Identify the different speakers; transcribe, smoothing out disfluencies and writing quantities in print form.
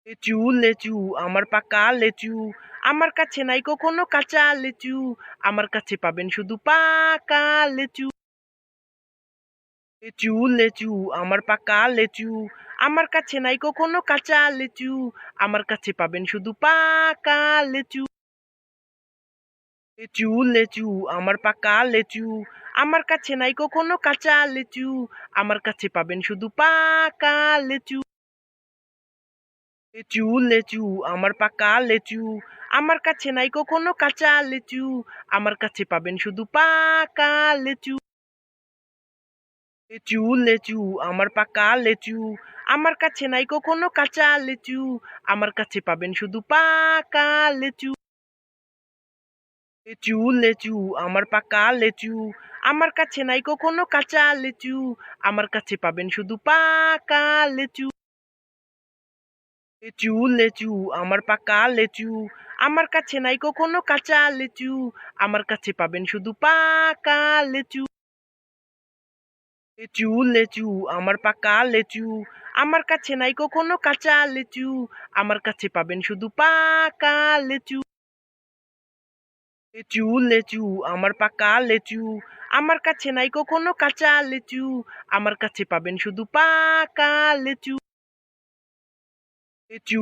Speaker 1: লেচু লেচু আমার পাকা লেচু, আমার কাছে নাই কখনো কাঁচা লেচু, আমার কাছে পাবেন শুধু পাকা লেচু। লেচু লেচু আমার পাকা লেচু, আমার কাছে নাই কখনো কাঁচা লেচু, আমার কাছে পাবেন শুধু পাকা লেচু। লেচু লেচু আমার পাকা লেচু, আমার কাছে নাই কখনো কাঁচা লেচু, আমার কাছে পাবেন শুধু পাকা লেচু। লেচু লেচু আমার পাকা লেচু, আমার কাছে নাই কখনো কাঁচা লেচু, আমার কাছে পাবেন শুধু পাকা লেচু। লেচু লেচু আমার পাকা লেচু, আমার কাছে নাই কখনো কাঁচা লেচু, আমার কাছে পাবেন শুধু পাকা লেচু। লেচু লেচু আমার পাকা লেচু, আমার কাছে নাই কখনো কাঁচা লেচু, আমার কাছে পাবেন শুধু পাকা লেচু। লেচু লেচু আমার পাকা লেচু, আমার কাছে নাই কখনো কাঁচা লেচু, আমার কাছে পাবেন শুধু পাকা লেচু। লেচু লেচু আমার পাকা লেচু, আমার কাছে নাই কখনো কাঁচা লেচু, আমার কাছে পাবেন শুধু পাকা লেচু। লেচু লেচু আমার পাকা লেচু, আমার কাছে নাই কখনো কাঁচা লেচু, আমার কাছে পাবেন শুধু পাকা লেচু। লেচু